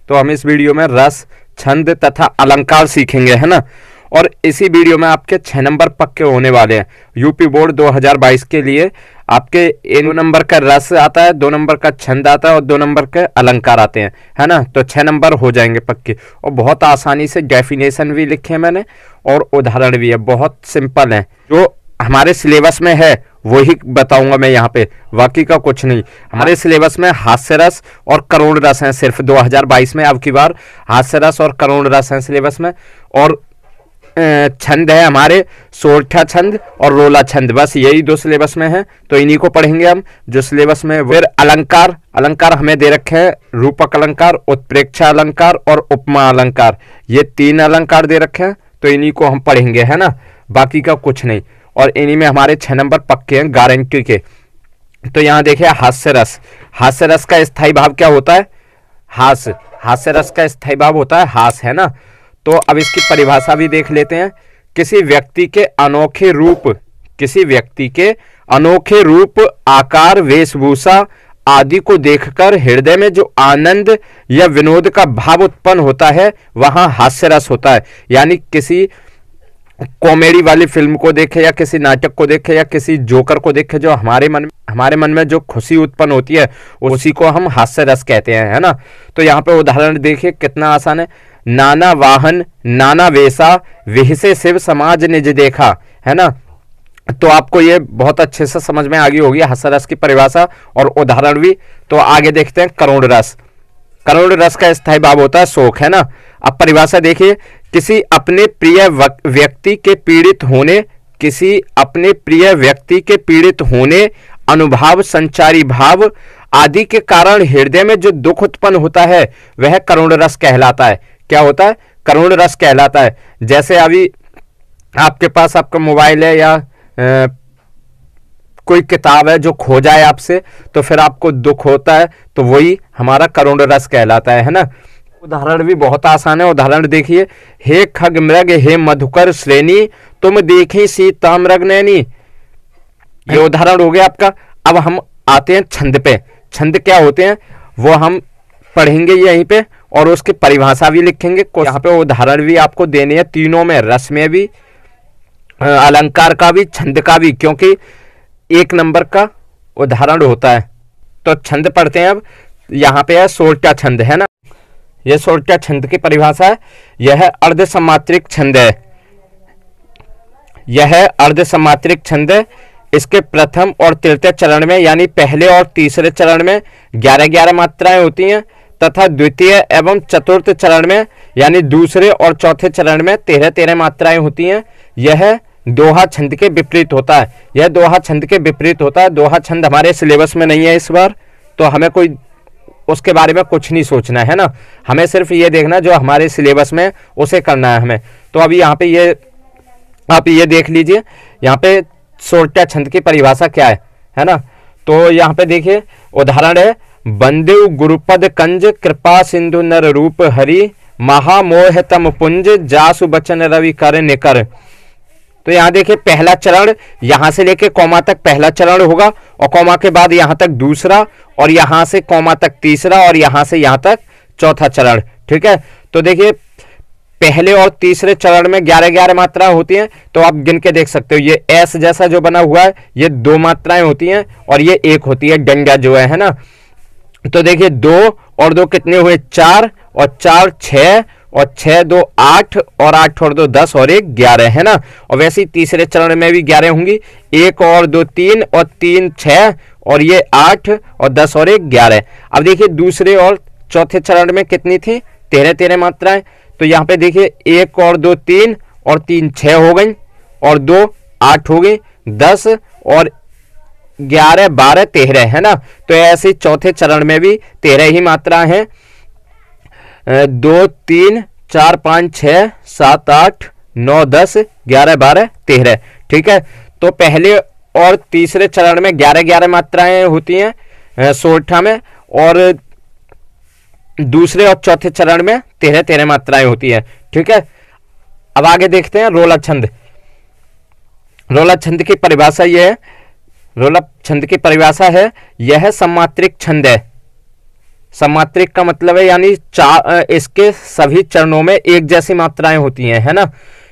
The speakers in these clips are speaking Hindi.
तो हम इस वीडियो में रस, छंद तथा अलंकार सीखेंगे, है ना। और इसी वीडियो में आपके 6 नंबर पक्के होने वाले हैं। यूपी बोर्ड 2022 के लिए आपके 1 नंबर का रस आता है, 2 नंबर का छंद आता है और 2 नंबर के अलंकार आते हैं, है ना। तो 6 नंबर हो जाएंगे पक्के। और बहुत आसानी से डेफिनेशन भी लिखे हैं मैंने और उदाहरण भी है, बहुत सिंपल है। जो हमारे सिलेबस में है वही बताऊंगा मैं यहाँ पे, बाकी का कुछ नहीं। हमारे सिलेबस में हास्य रस और करुण रस हैं सिर्फ 2022 में। अब की बार हास्य रस और करुण रस हैं सिलेबस में। और छंद है हमारे सोरठा छंद और रोला छंद, बस यही 2 सिलेबस में है, तो इन्हीं को पढ़ेंगे हम जो सिलेबस में। फिर अलंकार, अलंकार हमें दे रखे हैं रूपक अलंकार, उत्प्रेक्षा अलंकार और उपमा अलंकार। ये 3 अलंकार दे रखे हैं, तो इन्हीं को हम पढ़ेंगे, है ना, बाकी का कुछ नहीं। और इन्हीं में हमारे 6 नंबर पक्के हैं गारंटी के। तो यहाँ देखिए हास्य रस, हास्य रस का स्थायी भाव क्या होता है? हास्य, हास्य रस का स्थायी भाव होता है हास, है ना। तो अब इसकी परिभाषा भी देख लेते हैं। किसी व्यक्ति के अनोखे रूप, किसी व्यक्ति के अनोखे रूप, आकार, वेशभूषा आदि को देखकर हृदय में जो आनंद या विनोद का भाव उत्पन्न होता है वहां हास्य रस होता है। यानी किसी कॉमेडी वाली फिल्म को देखे या किसी नाटक को देखे या किसी जोकर को देखे, जो हमारे मन में जो खुशी उत्पन्न होती है उसी को हम हास्य रस कहते हैं, है ना। तो यहाँ पे उदाहरण देखिए कितना आसान है। नाना वाहन नाना वेशा, विहसे शिव समाज निज देखा, है ना। तो आपको ये बहुत अच्छे से समझ में आ गई होगी हास्य रस की परिभाषा और उदाहरण भी। तो आगे देखते हैं करुण रस। करुण रस का स्थायी भाव होता है शोक, है ना। अब परिभाषा देखिए। किसी अपने प्रिय व्यक्ति के पीड़ित होने, किसी अपने प्रिय व्यक्ति के पीड़ित होने, अनुभाव, संचारी भाव आदि के कारण हृदय में जो दुख उत्पन्न होता है वह करुण रस कहलाता है। क्या होता है? करुण रस कहलाता है। जैसे अभी आपके पास आपका मोबाइल है या कोई किताब है जो खो जाए आपसे, तो फिर आपको दुख होता है, तो वही हमारा करुण रस कहलाता है ना। उदाहरण भी बहुत आसान है। उदाहरण देखिए। हे खग मृग हे मधुकर श्रेणी, तुम देखी सीता मृग नैनी। ये उदाहरण हो गया आपका। अब हम आते हैं छंद पे। छंद क्या होते हैं वो हम पढ़ेंगे यहीं पे और उसकी परिभाषा भी लिखेंगे। यहाँ पे उदाहरण भी आपको देने हैं, तीनों में, रस में भी, अलंकार का भी, छंद का भी, क्योंकि 1 नंबर का उदाहरण होता है। तो छंद पढ़ते हैं। अब यहाँ पे है सोरठा छंद, है ना। यह सोरठा छंद की परिभाषा है। यह अर्धसमात्रिक छंद है। यह अर्धसमात्रिक छंद है। इसके प्रथम और तृतीय चरण में यानी पहले और तीसरे चरण में 11-11 मात्राएं होती हैं तथा द्वितीय एवं चतुर्थ चरण में यानी दूसरे और चौथे चरण में 13-13 मात्राएं होती हैं। यह दोहा छंद के विपरीत होता है। यह दोहा छंद के विपरीत होता है। दोहा छंद हमारे सिलेबस में नहीं है इस बार, तो हमें कोई उसके बारे में कुछ नहीं सोचना है ना। हमें सिर्फ ये देखना जो हमारे सिलेबस में उसे करना है हमें। तो अभी यहाँ पे ये आप ये देख लीजिए, यहाँ पे सोरठा छंद की परिभाषा क्या है ना। तो यहाँ पे देखिए उदाहरण है। बंदेव गुरुपद कंज, कृपा सिंधु नर रूप हरि, महामोह तम पुंज, जासु बचन रवि कर निकर। तो यहाँ देखिए पहला चरण, यहां से लेके कौमा तक पहला चरण होगा और कौमा के बाद यहां तक दूसरा और यहां से कौमा तक तीसरा और यहां से यहां तक चौथा चरण। ठीक है। तो देखिए पहले और तीसरे चरण में 11-11 मात्राएं होती हैं। तो आप गिन के देख सकते हो। ये एस जैसा जो बना हुआ है ये 2 मात्राएं होती हैं और ये 1 होती है डंडा जो है ना। तो देखिए 2 और 2 कितने हुए? 4 और 4 6 और 6 2 8 और 8 और 2 10 और 1 11, है ना। और वैसे ही तीसरे चरण में भी 11 होंगी। 1 और 2 3 और 3 6 और ये 8 और 10 और 1 11। अब देखिए दूसरे और चौथे चरण में कितनी थी? 13-13 मात्राएं। तो यहाँ पे देखिए 1 और 2 3 और 3 6 हो गई और 2 8 हो गई, 10 और 11 12 13, है ना। तो ऐसे चौथे चरण में भी 13 ही मात्रा हैं। 2 3 4 5 6 7 8 9 10 11 12 13। ठीक है। तो पहले और तीसरे चरण में 11-11 मात्राएं होती हैं सोरठा में और दूसरे और चौथे चरण में 13-13 मात्राएं होती हैं। ठीक है। अब आगे देखते हैं रोला छंद। रोला छंद की परिभाषा यह है। रोला छंद की परिभाषा है यह सम्मात्रिक छंद है। सम्मात्रिक का मतलब है यानी इसके सभी चरणों में एक जैसी मात्राएं होती हैं, है ना।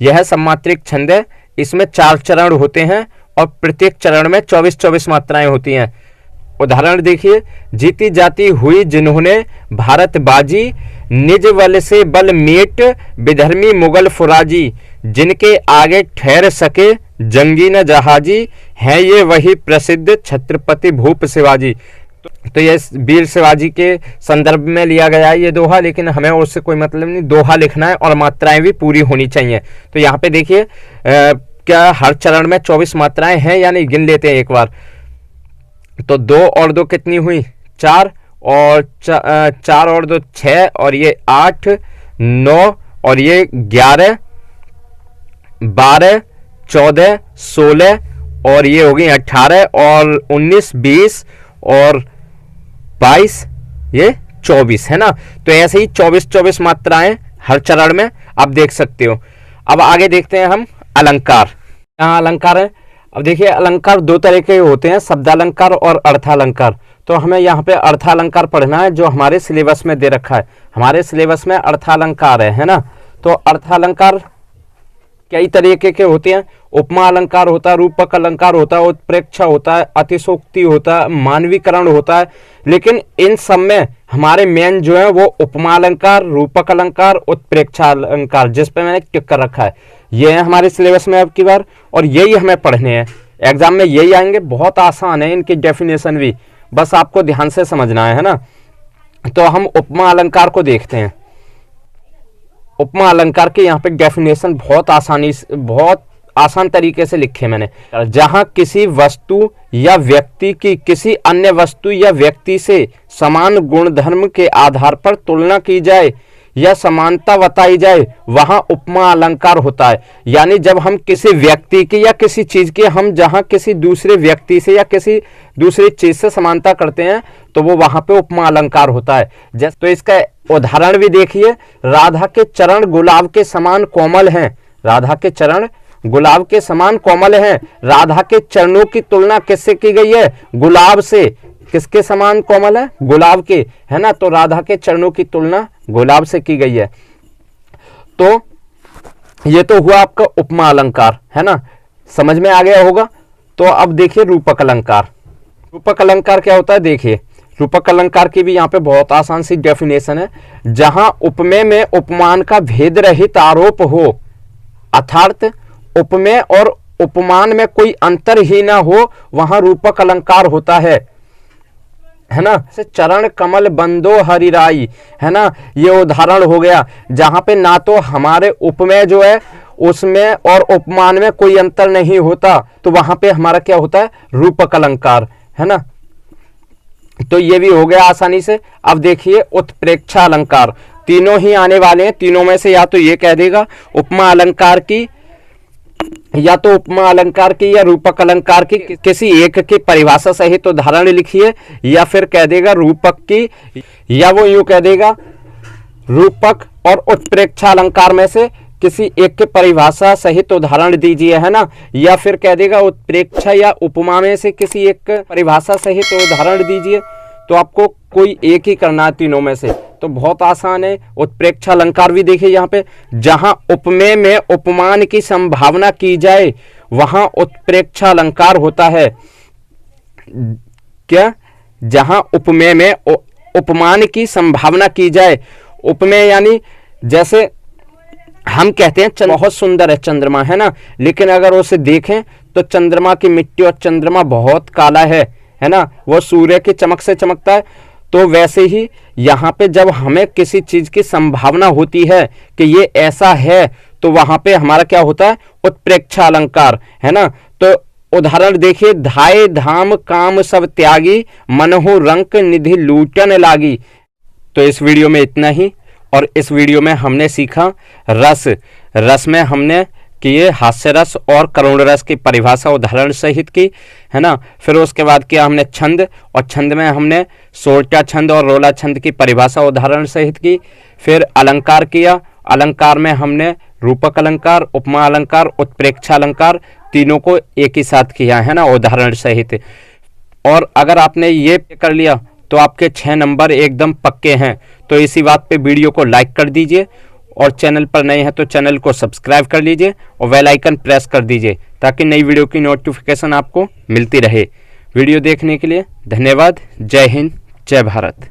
यह सम्मात्रिक छंद है, इसमें 4 चरण होते हैं और प्रत्येक चरण में 24-24 मात्राएं होती हैं। उदाहरण देखिए, जीती जाती हुई जिन्होंने भारत बाजी, निज बल से बल मेट, विधर्मी मुगल फुराजी, जिनके आगे ठहर सके जंगी न जहाजी, हैं ये वही प्रसिद्ध छत्रपति भूप शिवाजी। तो ये वीर शिवाजी के संदर्भ में लिया गया है ये दोहा, लेकिन हमें उससे कोई मतलब नहीं, दोहा लिखना है और मात्राएं भी पूरी होनी चाहिए। तो यहाँ पे देखिए क्या हर चरण में 24 मात्राएं हैं या नहीं, गिन लेते हैं एक बार। तो 2 और 2 कितनी हुई, 4, और 4 और 2 6, और ये 8, 9, और ये 11, 12, 14, 16, और ये हो गई 18, और 19, 20, और 22, ये 24, है ना। तो ऐसे ही 24-24 मात्राएं हर चरण में आप देख सकते हो। अब आगे देखते हैं हम अलंकार। यहाँ अलंकार है। अब देखिए अलंकार 2 तरह के होते हैं, शब्दालंकार और अर्थालंकार। तो हमें यहाँ पे अर्थालंकार पढ़ना है जो हमारे सिलेबस में दे रखा है। हमारे सिलेबस में अर्थालंकार है ना। तो अर्थालंकार कई तरीके के होते हैं। उपमा अलंकार होता है, रूपक अलंकार होता है, उत्प्रेक्षा होता है, अतिशोक्ति होता है, मानवीकरण होता है। लेकिन इन सब में हमारे मेन जो है वो उपमा अलंकार, रूपक अलंकार, उत्प्रेक्षा अलंकार, जिस पे मैंने टिक कर रखा है, ये है हमारे सिलेबस में अब की बार, और यही हमें पढ़ने हैं। एग्जाम में यही आएंगे, बहुत आसान है इनकी डेफिनेशन भी, बस आपको ध्यान से समझना है ना। तो हम उपमा अलंकार को देखते हैं। उपमा अलंकार के यहाँ पे डेफिनेशन बहुत आसान तरीके से लिखे मैंने। जहां किसी वस्तु या व्यक्ति की किसी अन्य वस्तु या व्यक्ति से समान गुणधर्म के आधार पर तुलना की जाए या समानता बताई जाए, वहां उपमा अलंकार होता है। यानी जब हम किसी व्यक्ति की या किसी चीज की हम जहां किसी दूसरे व्यक्ति से या किसी दूसरी चीज से समानता करते हैं तो वो वहां पे उपमा अलंकार होता है। जैसे तो इसका उदाहरण भी देखिए, राधा के चरण गुलाब के समान कोमल हैं। राधा के चरण गुलाब के समान कोमल हैं। राधा के चरणों की तुलना किससे की गई है, गुलाब से। किसके समान कोमल है, गुलाब के, है ना। तो राधा के चरणों की तुलना गुलाब से की गई है। तो ये तो हुआ आपका उपमा अलंकार, है ना, समझ में आ गया होगा। तो अब देखिए रूपक अलंकार। रूपक अलंकार क्या होता है, देखिए रूपक अलंकार की भी यहाँ पे बहुत आसान सी डेफिनेशन है। जहां उपमेय में उपमान का भेद रहित आरोप हो, अर्थात उपमेय और उपमान में कोई अंतर ही ना हो, वहां रूपक अलंकार होता है ना। से चरण कमल बंदो हरिराई, है ना, ये उदाहरण हो गया। जहां पे ना तो हमारे उपमेय जो है उसमें और उपमान में कोई अंतर नहीं होता, तो वहां पे हमारा क्या होता है, रूपक अलंकार, है ना। तो ये भी हो गया आसानी से। अब देखिए उत्प्रेक्षा अलंकार, तीनों ही आने वाले हैं। तीनों में से या तो ये कह देगा उपमा अलंकार की, या तो उपमा अलंकार की या रूपक अलंकार की किसी एक की परिभाषा सहित उदाहरण लिखिए, या फिर कह देगा रूपक की, या वो यूं कह देगा रूपक और उत्प्रेक्षा अलंकार में से किसी एक के परिभाषा सहित उदाहरण दीजिए, है ना। या फिर कह देगा उत्प्रेक्षा या उपमा में से किसी एक परिभाषा सहित उदाहरण दीजिए। तो आपको कोई एक ही करना है तीनों में से, तो बहुत आसान है। उत्प्रेक्षा अलंकार भी देखिए यहाँ पे, जहां उपमेय में उपमान की संभावना की जाए वहां उत्प्रेक्षा अलंकार होता है। क्या, जहां उपमेय में उपमान की संभावना की जाए। उपमेय यानी जैसे हम कहते हैं बहुत सुंदर है चंद्रमा, है ना, लेकिन अगर उसे देखें तो चंद्रमा की मिट्टी और चंद्रमा बहुत काला है ना, वो सूर्य की चमक से चमकता है। तो वैसे ही यहाँ पे जब हमें किसी चीज की संभावना होती है कि ये ऐसा है, तो वहां पे हमारा क्या होता है, उत्प्रेक्षा अलंकार, है ना। तो उदाहरण देखिए, धाय धाम काम सब त्यागी, मनहु रंक निधि लूटन लागी। तो इस वीडियो में इतना ही। और इस वीडियो में हमने सीखा रस में हमने किए हास्य रस और करुण रस की परिभाषा उदाहरण सहित की, है ना। फिर उसके बाद किया हमने छंद, और छंद में हमने सोरठा छंद और रोला छंद की परिभाषा उदाहरण सहित की। फिर अलंकार किया, अलंकार में हमने रूपक अलंकार, उपमा अलंकार, उत्प्रेक्षा अलंकार तीनों को एक ही साथ किया, है ना, उदाहरण सहित। और अगर आपने ये कर लिया तो आपके 6 नंबर एकदम पक्के हैं। तो इसी बात पे वीडियो को लाइक कर दीजिए और चैनल पर नए हैं तो चैनल को सब्सक्राइब कर लीजिए और बेल आइकन प्रेस कर दीजिए ताकि नई वीडियो की नोटिफिकेशन आपको मिलती रहे। वीडियो देखने के लिए धन्यवाद। जय हिंद, जय भारत।